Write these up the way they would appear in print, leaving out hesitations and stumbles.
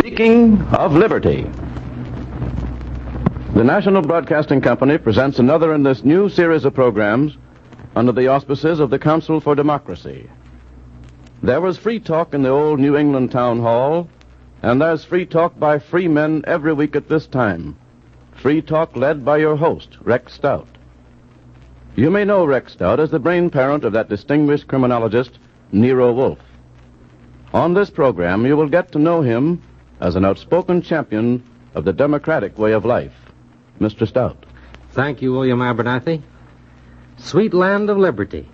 Speaking of liberty, the National Broadcasting Company presents another in this new series of programs under the auspices of the Council for Democracy. There was free talk in the old New England town hall, and there's free talk by free men every week at this time. Free talk led by your host, Rex Stout. You may know Rex Stout as the brain parent of that distinguished criminologist, Nero Wolfe. On this program, you will get to know him as an outspoken champion of the democratic way of life. Mr. Stout. Thank you, William Abernathy. Sweet land of liberty.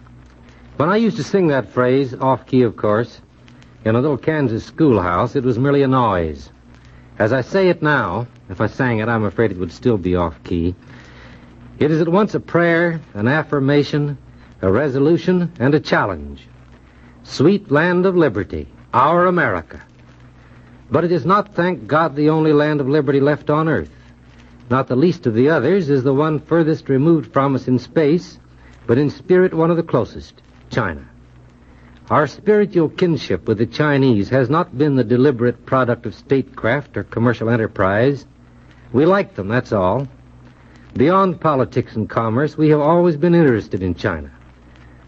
When I used to sing that phrase, off-key, of course, in a little Kansas schoolhouse, it was merely a noise. As I say it now, if I sang it, I'm afraid it would still be off-key. It is at once a prayer, an affirmation, a resolution, and a challenge. Sweet land of liberty, our America. But it is not, thank God, the only land of liberty left on earth. Not the least of the others is the one furthest removed from us in space, but in spirit one of the closest, China. Our spiritual kinship with the Chinese has not been the deliberate product of statecraft or commercial enterprise. We like them, that's all. Beyond politics and commerce, we have always been interested in China.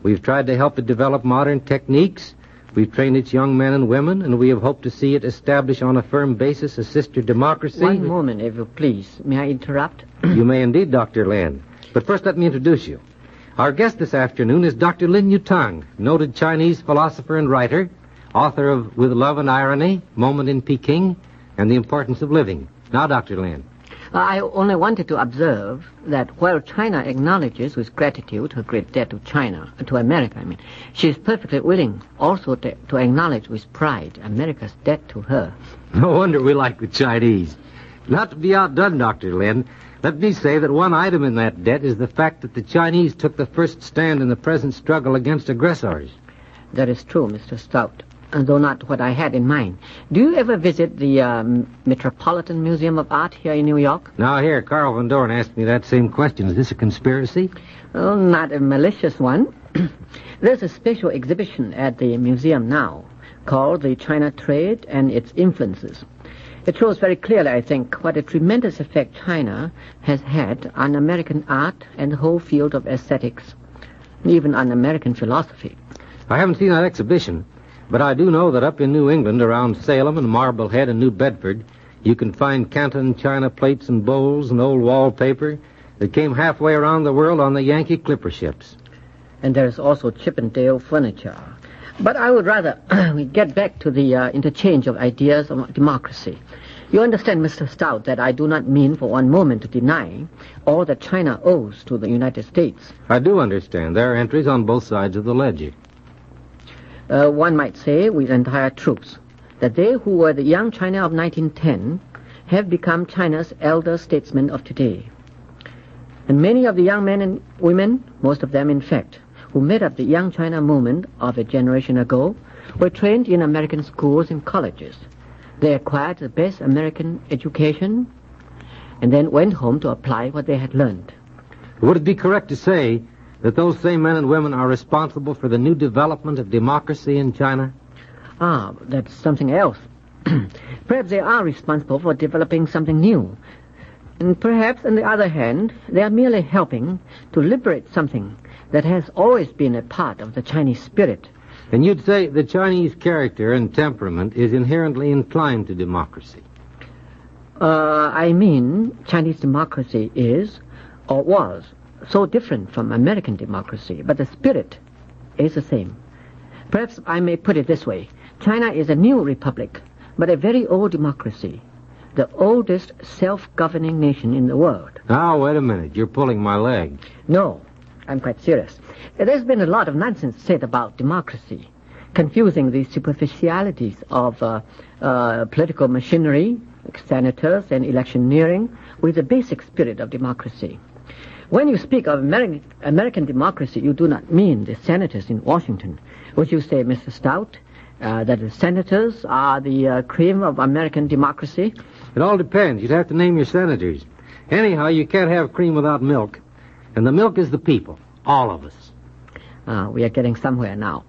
We've tried to help it develop modern techniques. We've trained its young men and women, and we have hoped to see it establish on a firm basis a sister democracy. One moment, if you please. May I interrupt? You may indeed, Dr. Lin. But first let me introduce you. Our guest this afternoon is Dr. Lin Tang, noted Chinese philosopher and writer, author of With Love and Irony, Moment in Peking, and The Importance of Living. Now, Dr. Lin. I only wanted to observe that while China acknowledges with gratitude her great debt to America, she is perfectly willing also to acknowledge with pride America's debt to her. No wonder we like the Chinese. Not to be outdone, Dr. Lin, let me say that one item in that debt is the fact that the Chinese took the first stand in the present struggle against aggressors. That is true, Mr. Stout, though not what I had in mind. Do you ever visit the Metropolitan Museum of Art here in New York? Now here, Carl Van Doren asked me that same question. Is this a conspiracy? Oh, not a malicious one. There's a special exhibition at the museum now called The China Trade and Its Influences. It shows very clearly, I think, what a tremendous effect China has had on American art and the whole field of aesthetics, even on American philosophy. I haven't seen that exhibition, but I do know that up in New England, around Salem and Marblehead and New Bedford, you can find Canton china plates and bowls and old wallpaper that came halfway around the world on the Yankee clipper ships. And there's also Chippendale furniture. But I would rather we get back to the interchange of ideas on democracy. You understand, Mr. Stout, that I do not mean for one moment to deny all that China owes to the United States. I do understand. There are entries on both sides of the ledger. One might say with entire truth that they who were the young China of 1910 have become China's elder statesmen of today. And many of the young men and women, most of them in fact, who made up the young China movement of a generation ago, were trained in American schools and colleges. They acquired the best American education and then went home to apply what they had learned. Would it be correct to say that those same men and women are responsible for the new development of democracy in China? Ah, that's something else. Perhaps they are responsible for developing something new. And perhaps, on the other hand, they are merely helping to liberate something that has always been a part of the Chinese spirit. And you'd say the Chinese character and temperament is inherently inclined to democracy. I mean, Chinese democracy is, or was, so different from American democracy, but the spirit is the same. Perhaps I may put it this way. China is a new republic, but a very old democracy, the oldest self-governing nation in the world. Now, wait a minute. You're pulling my leg. No, I'm quite serious. There's been a lot of nonsense said about democracy, confusing the superficialities of political machinery, like senators and electioneering, with the basic spirit of democracy. When you speak of American democracy, you do not mean the senators in Washington. Would you say, Mr. Stout, that the senators are the cream of American democracy? It all depends. You'd have to name your senators. Anyhow, you can't have cream without milk. And the milk is the people. All of us. We are getting somewhere now.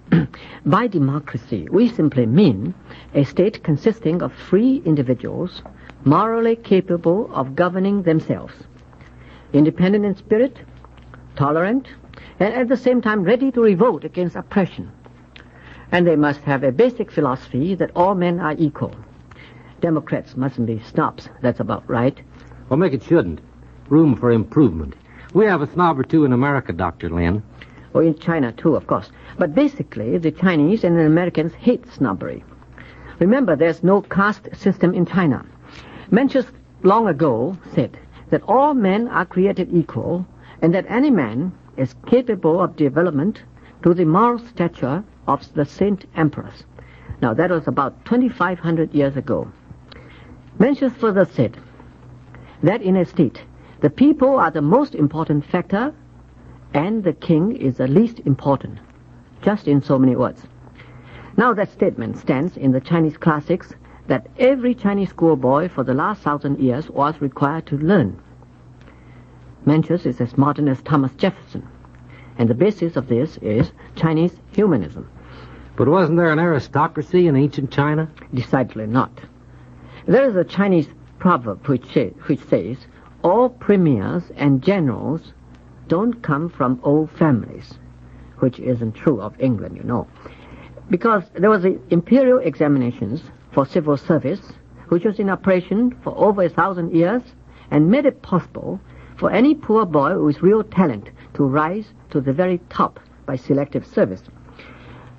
By democracy, we simply mean a state consisting of free individuals, morally capable of governing themselves, independent in spirit, tolerant, and at the same time ready to revolt against oppression. And they must have a basic philosophy that all men are equal. Democrats mustn't be snobs. That's about right. Well, make it shouldn't. Room for improvement. We have a snob or two in America, Dr. Lin. Or in China, too, of course. But basically, the Chinese and the Americans hate snobbery. Remember, there's no caste system in China. Mencius long ago said that all men are created equal and that any man is capable of development to the moral stature of the saint emperors. Now, that was about 2,500 years ago. Mencius further said that in a state, the people are the most important factor and the king is the least important, just in so many words. Now, that statement stands in the Chinese classics that every Chinese schoolboy for the last 1,000 years was required to learn. Mencius is as modern as Thomas Jefferson, and the basis of this is Chinese humanism. But wasn't there an aristocracy in ancient China? Decidedly not. There is a Chinese proverb which says, all premiers and generals don't come from old families, which isn't true of England, you know. Because there was the imperial examinations for civil service, which was in operation for over 1,000 years, and made it possible for any poor boy with real talent to rise to the very top by selective service.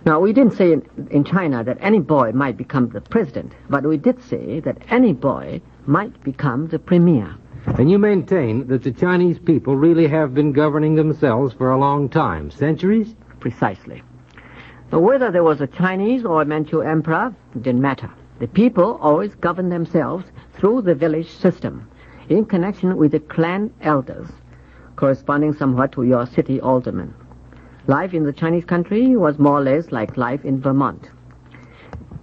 Now, we didn't say in China that any boy might become the president, but we did say that any boy might become the premier. And you maintain that the Chinese people really have been governing themselves for a long time, centuries? Precisely. Now, whether there was a Chinese or a Manchu emperor, it didn't matter. The people always governed themselves through the village system, in connection with the clan elders, corresponding somewhat to your city aldermen. Life in the Chinese country was more or less like life in Vermont.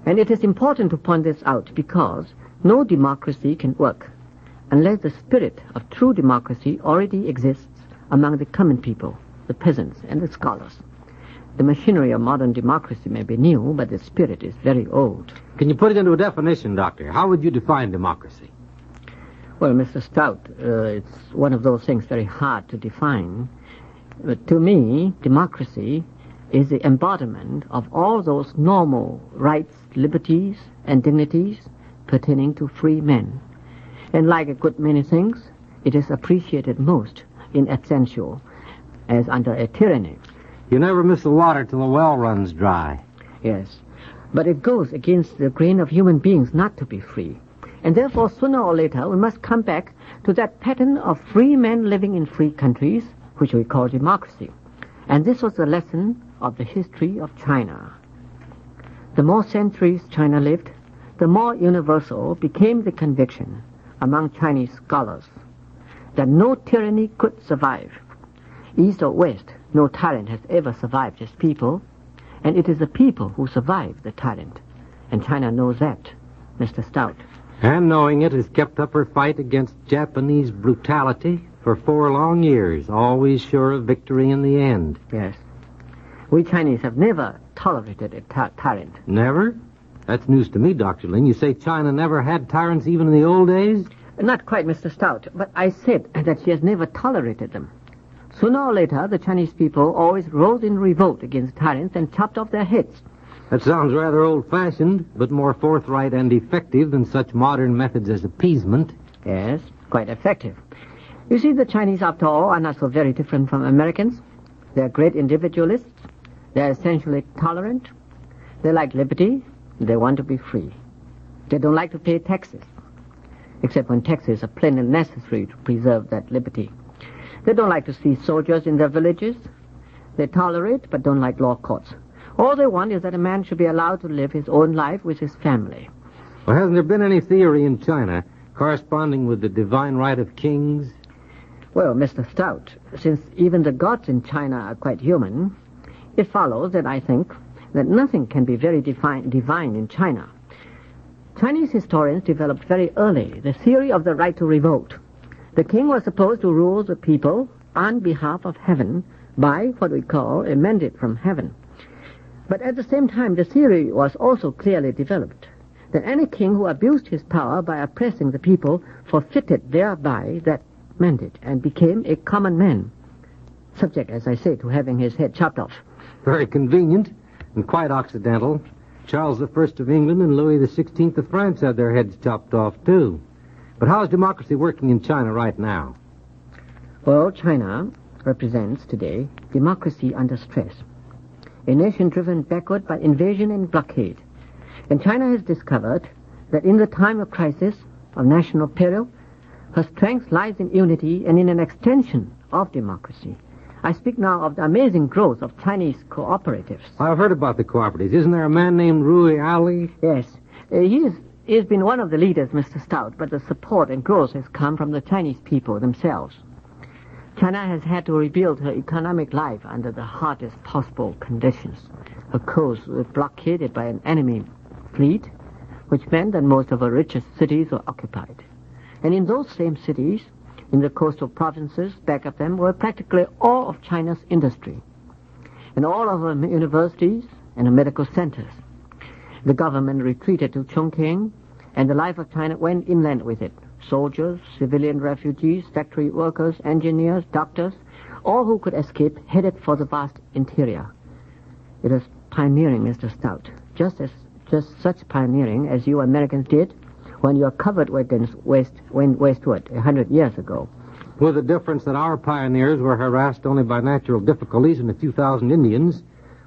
And it is important to point this out because no democracy can work unless the spirit of true democracy already exists among the common people, the peasants, and the scholars. The machinery of modern democracy may be new, but the spirit is very old. Can you put it into a definition, Doctor? How would you define democracy? Well, Mr. Stout, it's one of those things very hard to define. But to me, democracy is the embodiment of all those normal rights, liberties, and dignities pertaining to free men. And like a good many things, it is appreciated most in absentia, as under a tyranny. You never miss the water till the well runs dry. Yes, but it goes against the grain of human beings not to be free. And therefore, sooner or later, we must come back to that pattern of free men living in free countries, which we call democracy. And this was the lesson of the history of China. The more centuries China lived, the more universal became the conviction among Chinese scholars that no tyranny could survive. East or West, no tyrant has ever survived his people, and it is the people who survive the tyrant. And China knows that, Mr. Stout. And knowing it, has kept up her fight against Japanese brutality for 4 long years, always sure of victory in the end. Yes. We Chinese have never tolerated a tyrant. Never? That's news to me, Dr. Lin. You say China never had tyrants even in the old days? Not quite, Mr. Stout, but I said that she has never tolerated them. Sooner or later, the Chinese people always rose in revolt against tyrants and chopped off their heads. That sounds rather old-fashioned, but more forthright and effective than such modern methods as appeasement. Yes, quite effective. You see, the Chinese, after all, are not so very different from Americans. They're great individualists. They're essentially tolerant. They like liberty. They want to be free. They don't like to pay taxes, except when taxes are plainly necessary to preserve that liberty. They don't like to see soldiers in their villages. They tolerate but don't like law courts. All they want is that a man should be allowed to live his own life with his family. Well, hasn't there been any theory in China corresponding with the divine right of kings? Well, Mr. Stout, since even the gods in China are quite human, it follows that I think that nothing can be very divine in China. Chinese historians developed very early the theory of the right to revolt. The king was supposed to rule the people on behalf of heaven by what we call a mandate from heaven. But at the same time, the theory was also clearly developed that any king who abused his power by oppressing the people forfeited thereby that mandate and became a common man, subject, as I say, to having his head chopped off. Very convenient and quite occidental. Charles I of England and Louis XVI of France had their heads chopped off, too. But how is democracy working in China right now? Well, China represents today democracy under stress, a nation driven backward by invasion and blockade. And China has discovered that in the time of crisis, of national peril, her strength lies in unity and in an extension of democracy. I speak now of the amazing growth of Chinese cooperatives. I've heard about the cooperatives. Isn't there a man named Rui Ali? Yes. He has been one of the leaders, Mr. Stout, but the support and growth has come from the Chinese people themselves. China has had to rebuild her economic life under the hardest possible conditions. Her coast was blockaded by an enemy fleet, which meant that most of her richest cities were occupied. And in those same cities, in the coastal provinces, back of them, were practically all of China's industry and all of her universities and her medical centers. The government retreated to Chongqing, and the life of China went inland with it. Soldiers, civilian refugees, factory workers, engineers, doctors, all who could escape headed for the vast interior. It was pioneering, Mr. Stout, just such pioneering as you Americans did when your covered wagons went westward 100 years ago. With the difference that our pioneers were harassed only by natural difficulties and a few thousand Indians,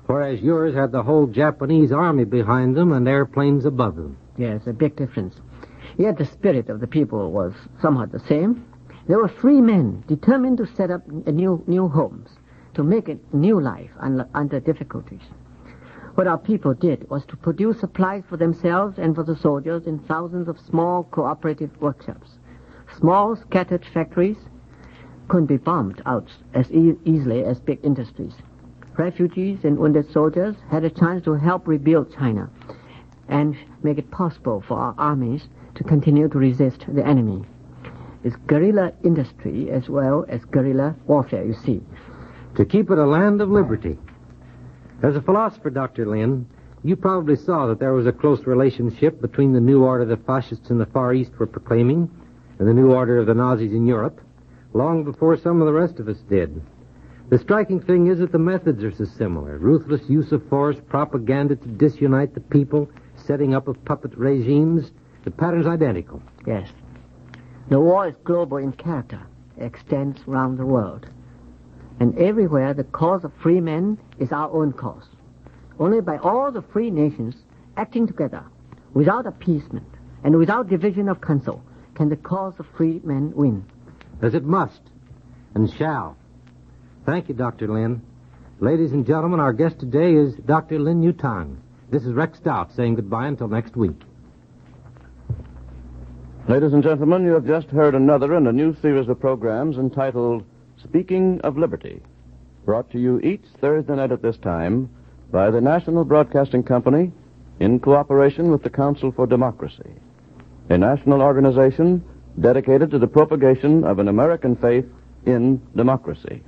whereas yours had the whole Japanese army behind them and airplanes above them. Yes, a big difference. Yet the spirit of the people was somewhat the same. They were free men, determined to set up new homes, to make a new life under difficulties. What our people did was to produce supplies for themselves and for the soldiers in thousands of small cooperative workshops. Small, scattered factories couldn't be bombed out as easily as big industries. Refugees and wounded soldiers had a chance to help rebuild China and make it possible for our armies to continue to resist the enemy. It's guerrilla industry as well as guerrilla warfare, you see. To keep it a land of liberty. As a philosopher, Dr. Lin, you probably saw that there was a close relationship between the new order the fascists in the Far East were proclaiming and the new order of the Nazis in Europe, long before some of the rest of us did. The striking thing is that the methods are so similar. Ruthless use of force, propaganda to disunite the people, setting up of puppet regimes. The pattern's identical. Yes. The war is global in character, extends around the world. And everywhere the cause of free men is our own cause. Only by all the free nations acting together, without appeasement and without division of counsel, can the cause of free men win. As it must and shall. Thank you, Dr. Lin. Ladies and gentlemen, our guest today is Dr. Lin Yu Tang. This is Rex Stout saying goodbye until next week. Ladies and gentlemen, you have just heard another in a new series of programs entitled Speaking of Liberty, brought to you each Thursday night at this time by the National Broadcasting Company in cooperation with the Council for Democracy, a national organization dedicated to the propagation of an American faith in democracy.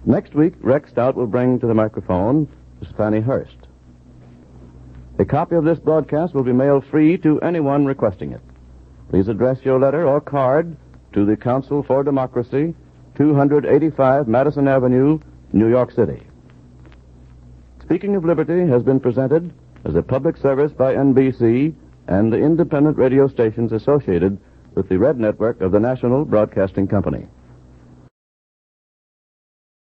Next week, Rex Stout will bring to the microphone Miss Fanny Hurst. A copy of this broadcast will be mailed free to anyone requesting it. Please address your letter or card to the Council for Democracy, 285 Madison Avenue, New York City. Speaking of Liberty has been presented as a public service by NBC and the independent radio stations associated with the Red Network of the National Broadcasting Company.